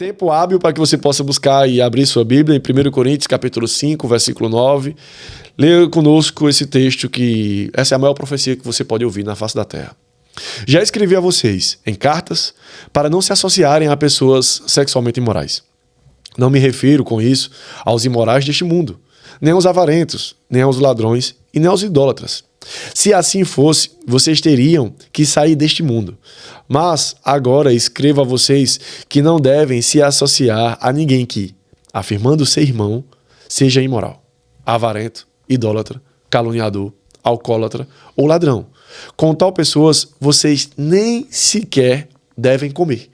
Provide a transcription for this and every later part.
Tempo hábil para que você possa buscar e abrir sua Bíblia em 1 Coríntios, capítulo 5, versículo 9. Leia conosco esse texto que essa é a maior profecia que você pode ouvir na face da terra. Já escrevi a vocês em cartas para não se associarem a pessoas sexualmente imorais. Não me refiro com isso aos imorais deste mundo, nem aos avarentos, nem aos ladrões e nem aos idólatras. Se assim fosse, vocês teriam que sair deste mundo. Mas agora escrevo a vocês que não devem se associar a ninguém que, afirmando ser irmão, seja imoral, avarento, idólatra, caluniador, alcoólatra ou ladrão. Com tal pessoas, vocês nem sequer devem comer.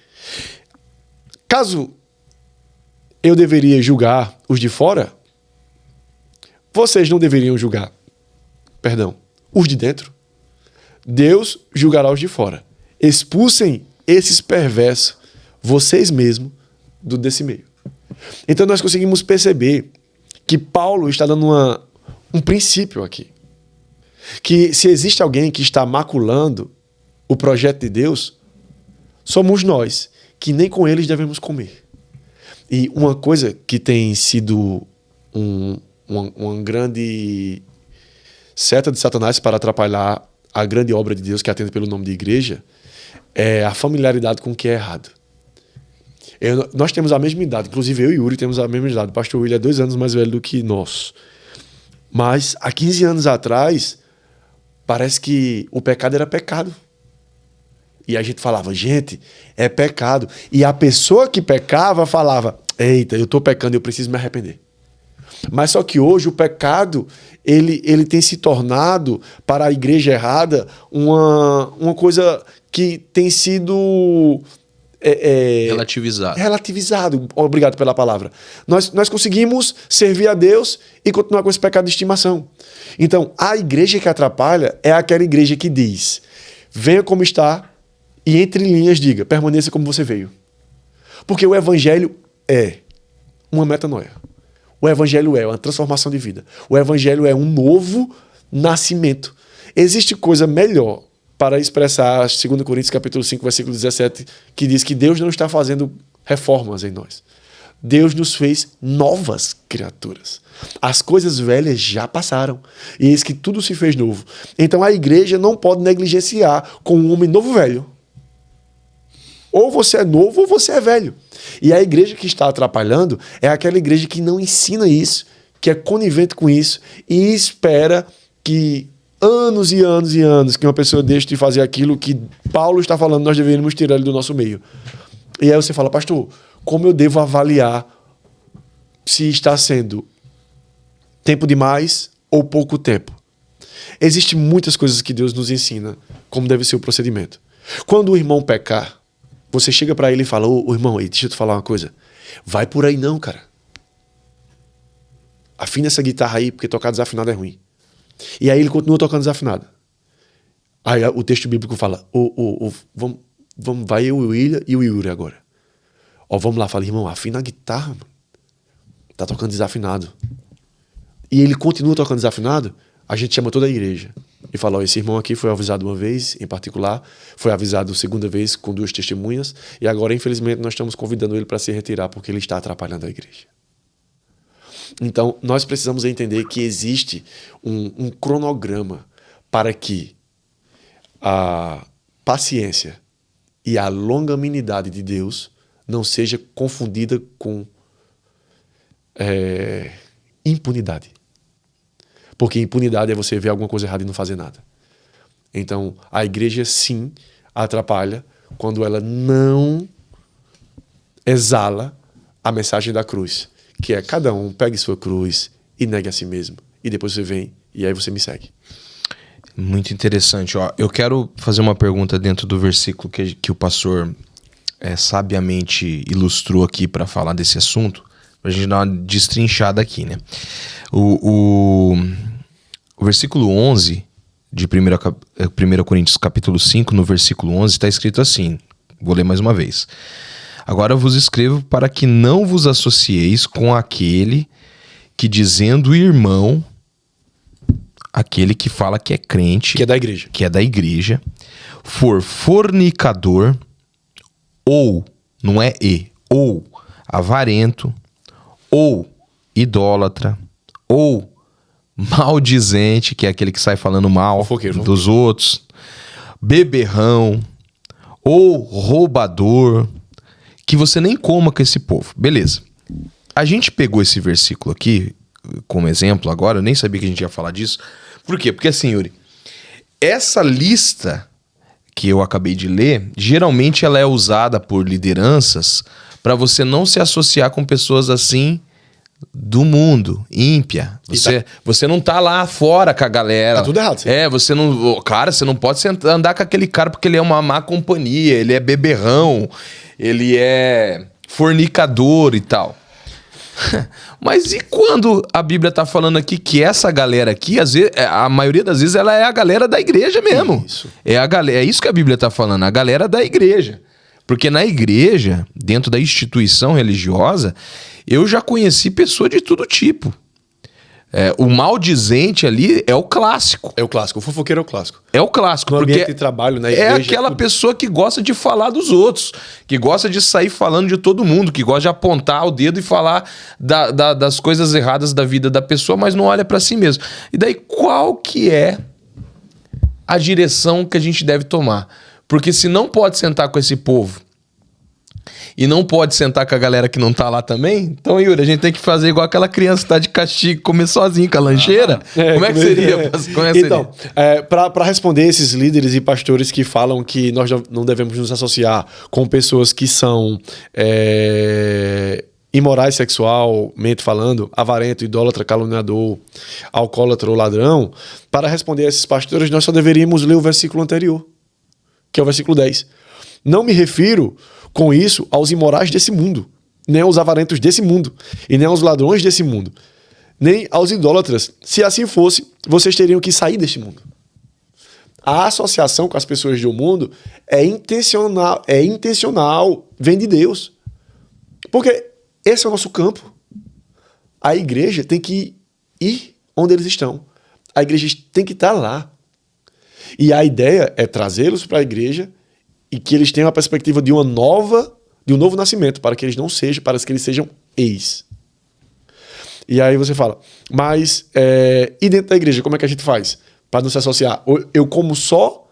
Caso eu deveria julgar os de fora, vocês não deveriam julgar, os de dentro. Deus julgará os de fora. Expulsem esses perversos, vocês mesmos, desse meio. Então nós conseguimos perceber que Paulo está dando um princípio aqui. Que se existe alguém que está maculando o projeto de Deus, somos nós, que nem com eles devemos comer. E uma coisa que tem sido uma grande seta de Satanás para atrapalhar a grande obra de Deus que atende pelo nome de igreja é a familiaridade com o que é errado. Nós temos a mesma idade, inclusive eu e Yuri temos a mesma idade. O pastor William é 2 anos mais velho do que nós. Mas há 15 anos atrás, parece que o pecado era pecado. E a gente falava, gente, é pecado. E a pessoa que pecava falava, eita, eu estou pecando, eu preciso me arrepender. Mas só que hoje o pecado, ele tem se tornado, para a igreja errada, uma coisa que tem sido... Relativizado. Obrigado pela palavra. Nós conseguimos servir a Deus e continuar com esse pecado de estimação. Então, a igreja que atrapalha é aquela igreja que diz, venha como está e entre linhas diga, permaneça como você veio. Porque o evangelho é uma metanoia. O evangelho é uma transformação de vida. O evangelho é um novo nascimento. Existe coisa melhor para expressar 2 Coríntios capítulo 5, versículo 17, que diz que Deus não está fazendo reformas em nós. Deus nos fez novas criaturas. As coisas velhas já passaram. E eis que tudo se fez novo. Então a igreja não pode negligenciar com um homem novo velho. Ou você é novo ou você é velho. E a igreja que está atrapalhando é aquela igreja que não ensina isso, que é conivente com isso e espera que anos e anos e anos que uma pessoa deixe de fazer aquilo que Paulo está falando, nós deveríamos tirar ele do nosso meio. E aí você fala, pastor, como eu devo avaliar se está sendo tempo demais ou pouco tempo? Existem muitas coisas que Deus nos ensina, como deve ser o procedimento. Quando o irmão pecar, você chega para ele e fala, ô irmão, deixa eu te falar uma coisa. Vai por aí não, cara. Afina essa guitarra aí, porque tocar desafinado é ruim. E aí ele continua tocando desafinado. Aí o texto bíblico fala, vai eu, o William e o Yuri agora. Vamos lá, fala, irmão, afina a guitarra, mano. Tá tocando desafinado. E ele continua tocando desafinado, a gente chama toda a igreja. E fala, esse irmão aqui foi avisado uma vez, em particular, foi avisado segunda vez com 2 testemunhas, e agora, infelizmente, nós estamos convidando ele para se retirar, porque ele está atrapalhando a igreja. Então, nós precisamos entender que existe um cronograma para que a paciência e a longanimidade de Deus não seja confundida com impunidade. Porque impunidade é você ver alguma coisa errada e não fazer nada. Então, a igreja sim atrapalha quando ela não exala a mensagem da cruz, que é cada um pegue sua cruz e negue a si mesmo. E depois você vem e aí você me segue. Muito interessante. Eu quero fazer uma pergunta dentro do versículo que o pastor sabiamente ilustrou aqui para falar desse assunto, para a gente dar uma destrinchada aqui, né? O versículo 11 de 1 Coríntios capítulo 5, no versículo 11, está escrito assim, vou ler mais uma vez. Agora vos escrevo para que não vos associeis com aquele que, dizendo irmão, aquele que fala que é crente, que é da igreja, for fornicador, ou, não é ou avarento, ou idólatra, ou maldizente, que é aquele que sai falando mal dos outros, beberrão, ou roubador, que você nem coma com esse povo. Beleza. A gente pegou esse versículo aqui como exemplo agora, eu nem sabia que a gente ia falar disso. Por quê? Porque assim, Yuri, essa lista que eu acabei de ler, geralmente ela é usada por lideranças para você não se associar com pessoas assim do mundo, ímpia. Você não tá lá fora com a galera. Tá tudo errado. Sim. Você não... Cara, você não pode andar com aquele cara porque ele é uma má companhia, ele é beberrão, ele é fornicador e tal. Mas e quando a Bíblia tá falando aqui que essa galera aqui, às vezes, a maioria das vezes, ela é a galera da igreja mesmo. Isso. É isso que a Bíblia tá falando, a galera da igreja. Porque na igreja, dentro da instituição religiosa, eu já conheci pessoas de todo tipo. O maldizente ali é o clássico. É o clássico. O fofoqueiro é o clássico. É o clássico. No porque ambiente de trabalho, na igreja. É aquela pessoa que gosta de falar dos outros, que gosta de sair falando de todo mundo, que gosta de apontar o dedo e falar das coisas erradas da vida da pessoa, mas não olha pra si mesmo. E daí, qual que é a direção que a gente deve tomar? Porque se não pode sentar com esse povo e não pode sentar com a galera que não tá lá também, então, Yuri, a gente tem que fazer igual aquela criança que tá de castigo, comer sozinho com a lancheira. Como é que seria? Então, para responder esses líderes e pastores que falam que nós não devemos nos associar com pessoas que são imorais sexualmente falando, avarento, idólatra, caluniador, alcoólatra ou ladrão, para responder a esses pastores, nós só deveríamos ler o versículo anterior, que é o versículo 10. Não me refiro com isso aos imorais desse mundo, nem aos avarentos desse mundo, e nem aos ladrões desse mundo, nem aos idólatras. Se assim fosse, vocês teriam que sair deste mundo. A associação com as pessoas do mundo é intencional, vem de Deus. Porque esse é o nosso campo. A igreja tem que ir onde eles estão. A igreja tem que estar lá. E a ideia é trazê-los para a igreja e que eles tenham a perspectiva de um novo nascimento, para que eles sejam ex. E aí você fala, mas e dentro da igreja, como é que a gente faz para não se associar? Eu como só,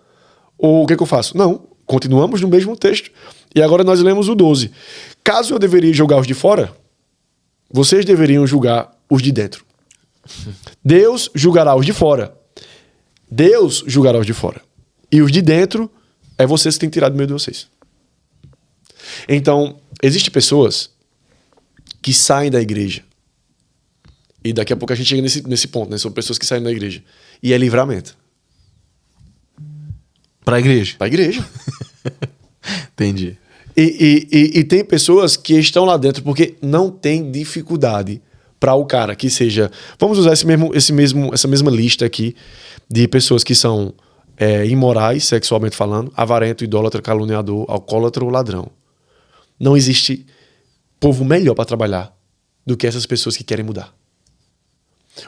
ou o que eu faço? Não, continuamos no mesmo texto. E agora nós lemos o 12. Caso eu deveria julgar os de fora, vocês deveriam julgar os de dentro. Deus julgará os de fora. Deus julgará os de fora. E os de dentro é vocês que têm que tirar do meio de vocês. Então, existem pessoas que saem da igreja. E daqui a pouco a gente chega nesse ponto, né? São pessoas que saem da igreja. E é livramento. Pra igreja? Pra igreja. Entendi. E tem pessoas que estão lá dentro porque não tem dificuldade para o cara que seja... Vamos usar essa mesma lista aqui de pessoas que são imorais, sexualmente falando, avarento, idólatra, caluniador, alcoólatra ou ladrão. Não existe povo melhor para trabalhar do que essas pessoas que querem mudar.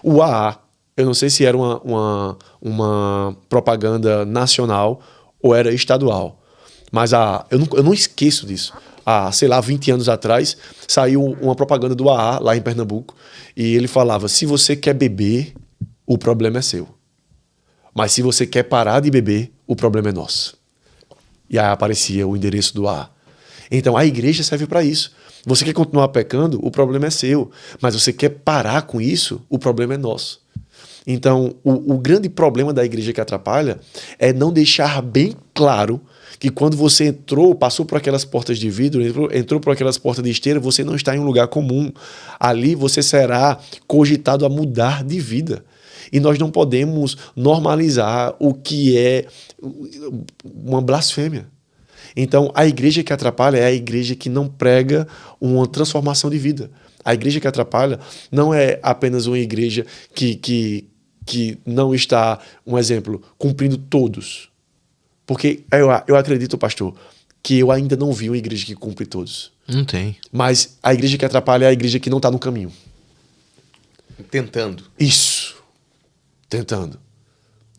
O AA, eu não sei se era uma propaganda nacional ou era estadual, mas eu não esqueço disso. Há, sei lá, 20 anos atrás, saiu uma propaganda do AA lá em Pernambuco e ele falava, se você quer beber, o problema é seu. Mas se você quer parar de beber, o problema é nosso. E aí aparecia o endereço do AA. Então a igreja serve para isso. Você quer continuar pecando, o problema é seu. Mas você quer parar com isso, o problema é nosso. Então o grande problema da igreja que atrapalha é não deixar bem claro que quando você passou por aquelas portas de vidro, entrou por aquelas portas de esteira, você não está em um lugar comum. Ali você será cogitado a mudar de vida. E nós não podemos normalizar o que é uma blasfêmia. Então, a igreja que atrapalha é a igreja que não prega uma transformação de vida. A igreja que atrapalha não é apenas uma igreja que não está, um exemplo, cumprindo todos. Porque eu acredito, pastor, que eu ainda não vi uma igreja que cumpre todos. Não tem. Mas a igreja que atrapalha é a igreja que não está no caminho. Tentando. Isso. Tentando.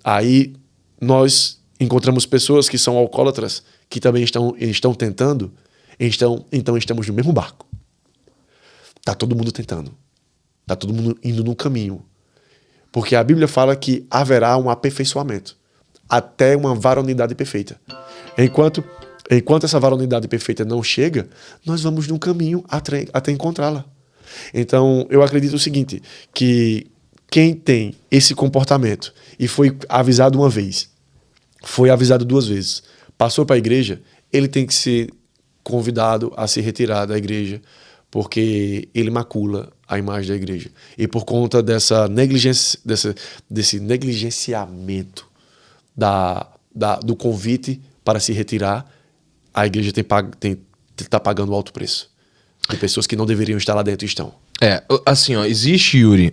Aí nós encontramos pessoas que são alcoólatras, que também estão tentando, então estamos no mesmo barco. Tá todo mundo tentando. Tá todo mundo indo num caminho. Porque a Bíblia fala que haverá um aperfeiçoamento até uma varonilidade perfeita. Enquanto essa varonilidade perfeita não chega, nós vamos num caminho até encontrá-la. Então, eu acredito o seguinte, que quem tem esse comportamento e foi avisado uma vez, foi avisado 2 vezes, passou para a igreja, ele tem que ser convidado a se retirar da igreja, porque ele macula a imagem da igreja. E por conta dessa negligência, desse negligenciamento do convite para se retirar, a igreja está pagando alto preço. De pessoas que não deveriam estar lá dentro estão. Assim, ó, existe, Yuri,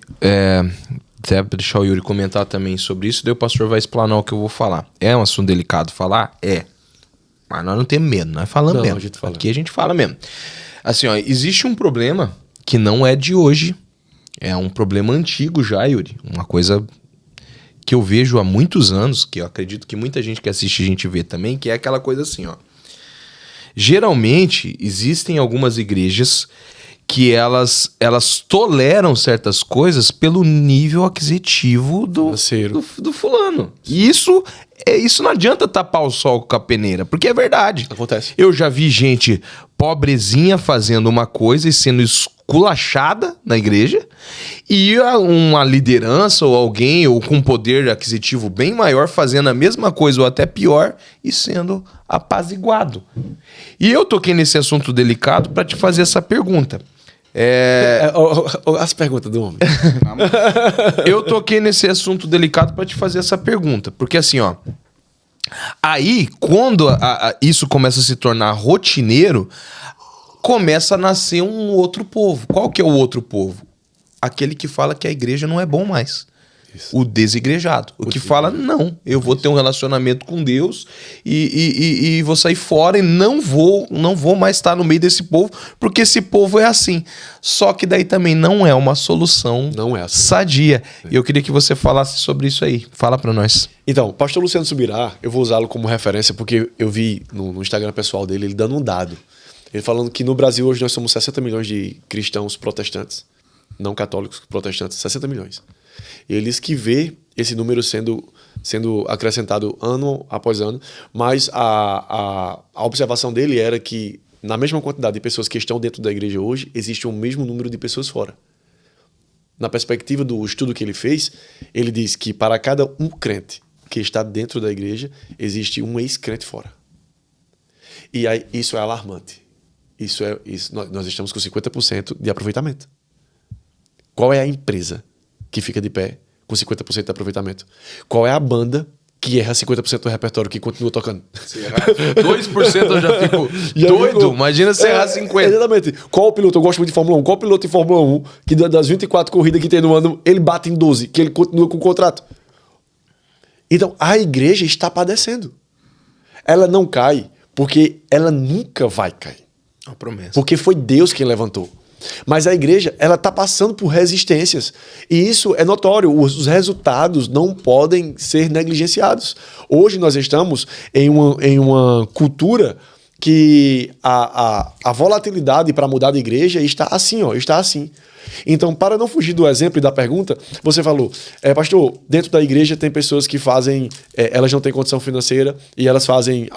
até pra deixar o Yuri comentar também sobre isso, daí o pastor vai explanar o que eu vou falar. É um assunto delicado falar? Mas nós não temos medo, nós falamos mesmo. Aqui a gente fala mesmo. Assim, ó, existe um problema que não é de hoje, é um problema antigo já, Yuri. Uma coisa que eu vejo há muitos anos, que eu acredito que muita gente que assiste a gente vê também, que é aquela coisa assim, ó. Geralmente, existem algumas igrejas que elas toleram certas coisas pelo nível aquisitivo do fulano. E isso não adianta tapar o sol com a peneira, porque é verdade. Acontece. Eu já vi gente pobrezinha fazendo uma coisa e sendo esculachada na igreja, e uma liderança ou alguém ou com poder aquisitivo bem maior fazendo a mesma coisa ou até pior e sendo apaziguado. E eu toquei nesse assunto delicado para te fazer essa pergunta. As perguntas do homem. Eu toquei nesse assunto delicado para te fazer essa pergunta, porque assim, ó, aí quando isso começa a se tornar rotineiro, começa a nascer um outro povo. Qual que é o outro povo? Aquele que fala que a igreja não é bom mais. Isso. O desigrejado. O que fala, não, eu vou ter um relacionamento com Deus e vou sair fora e não vou mais estar no meio desse povo, porque esse povo é assim. Só que daí também não é uma solução sadia. E eu queria que você falasse sobre isso aí. Fala pra nós. Então, o pastor Luciano Subirá, eu vou usá-lo como referência, porque eu vi no Instagram pessoal dele, ele dando um dado. Ele falando que no Brasil hoje nós somos 60 milhões de cristãos protestantes, não católicos, protestantes, 60 milhões. E ele diz que vê esse número sendo acrescentado ano após ano, mas a observação dele era que na mesma quantidade de pessoas que estão dentro da igreja hoje, existe o mesmo número de pessoas fora. Na perspectiva do estudo que ele fez, ele diz que para cada um crente que está dentro da igreja, existe um ex-crente fora. E aí, isso é alarmante. Nós estamos com 50% de aproveitamento. Qual é a empresa que fica de pé com 50% de aproveitamento? Qual é a banda que erra 50% do repertório que continua tocando? Se errar 2% eu já fico doido. Imagina se errar 50%. Exatamente. Qual o piloto? Eu gosto muito de Fórmula 1. Qual piloto de Fórmula 1 que das 24 corridas que tem no ano, ele bate em 12, que ele continua com o contrato? Então, a igreja está padecendo. Ela não cai porque ela nunca vai cair. Uma promessa. Porque foi Deus quem levantou. Mas a igreja, ela está passando por resistências. E isso é notório. Os resultados não podem ser negligenciados. Hoje nós estamos em uma cultura que a volatilidade para mudar de igreja está assim, ó, está assim. Então, para não fugir do exemplo e da pergunta, você falou, pastor, dentro da igreja tem pessoas que fazem, elas não têm condição financeira e elas fazem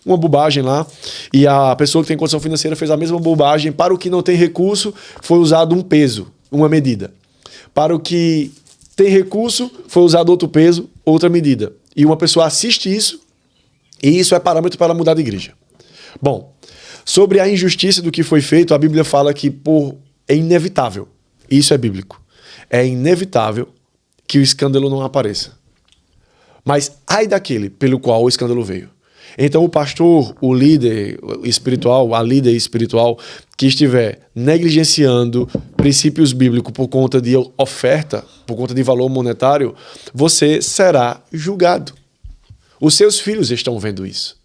uma bobagem lá, e a pessoa que tem condição financeira fez a mesma bobagem. Para o que não tem recurso, foi usado um peso, uma medida. Para o que tem recurso, foi usado outro peso, outra medida. E uma pessoa assiste isso, e isso é parâmetro para mudar de igreja. Bom, sobre a injustiça do que foi feito, a Bíblia fala que é inevitável, isso é bíblico, é inevitável que o escândalo não apareça. Mas ai daquele pelo qual o escândalo veio. Então o pastor, o líder espiritual, a líder espiritual que estiver negligenciando princípios bíblicos por conta de oferta, por conta de valor monetário, você será julgado. Os seus filhos estão vendo isso.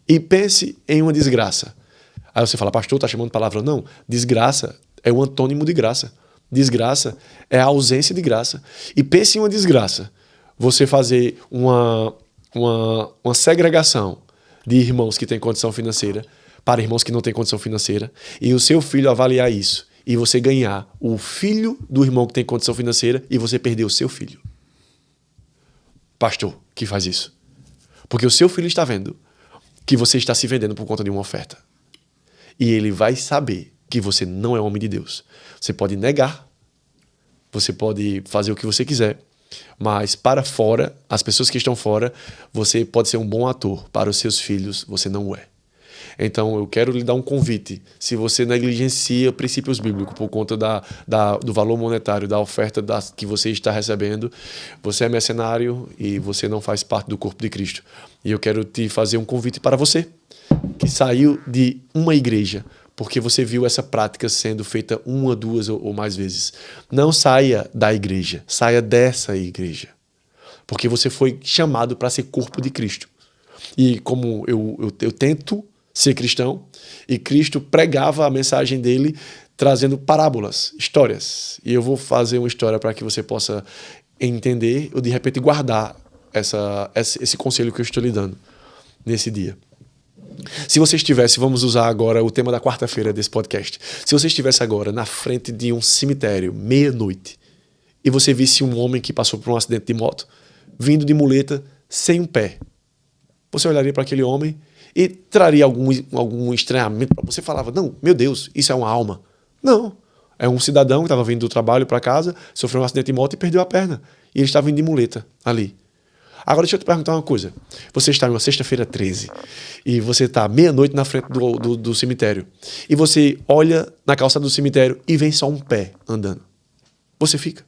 E pense em uma desgraça. Aí você fala, pastor, está chamando palavra? Não, desgraça é o antônimo de graça. Desgraça é a ausência de graça. E pense em uma desgraça. Você fazer uma segregação de irmãos que têm condição financeira para irmãos que não têm condição financeira, e o seu filho avaliar isso e você ganhar o filho do irmão que tem condição financeira e você perder o seu filho. Pastor que faz isso. Porque o seu filho está vendo que você está se vendendo por conta de uma oferta. E ele vai saber que você não é homem de Deus. Você pode negar, você pode fazer o que você quiser, mas para fora, as pessoas que estão fora, você pode ser um bom ator. Para os seus filhos, você não o é. Então, eu quero lhe dar um convite. Se você negligencia princípios bíblicos por conta do valor monetário, da oferta que você está recebendo, você é mercenário e você não faz parte do corpo de Cristo. E eu quero te fazer um convite para você, que saiu de uma igreja, porque você viu essa prática sendo feita uma, duas ou mais vezes. Não saia da igreja, saia dessa igreja. Porque você foi chamado para ser corpo de Cristo. E como eu tento ser cristão, e Cristo pregava a mensagem dele trazendo parábolas, histórias. E eu vou fazer uma história para que você possa entender ou de repente guardar esse conselho que eu estou lhe dando nesse dia. Se você estivesse, vamos usar agora o tema da quarta-feira desse podcast. Se você estivesse agora na frente de um cemitério, meia-noite, e você visse um homem que passou por um acidente de moto, vindo de muleta, sem um pé, você olharia para aquele homem e traria algum estranhamento para você. Falava, não, meu Deus, isso é uma alma. Não, é um cidadão que estava vindo do trabalho para casa, sofreu um acidente de moto e perdeu a perna. E ele estava vindo de muleta ali. Agora deixa eu te perguntar uma coisa. Você está em uma sexta-feira 13 e você está meia-noite na frente do cemitério e você olha na calçada do cemitério e vem só um pé andando. Você fica?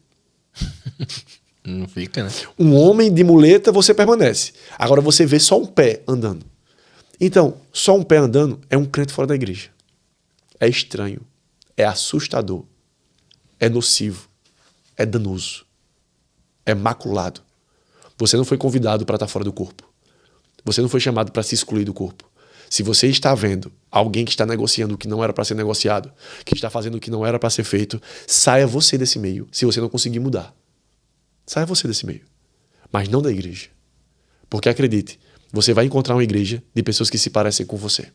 Não fica, né? Um homem de muleta, você permanece. Agora você vê só um pé andando. Então, só um pé andando é um crente fora da igreja. É estranho, é assustador, é nocivo, é danoso, é maculado. Você não foi convidado para estar fora do corpo. Você não foi chamado para se excluir do corpo. Se você está vendo alguém que está negociando o que não era para ser negociado, que está fazendo o que não era para ser feito, saia você desse meio, se você não conseguir mudar. Saia você desse meio. Mas não da igreja. Porque acredite, você vai encontrar uma igreja de pessoas que se parecem com você.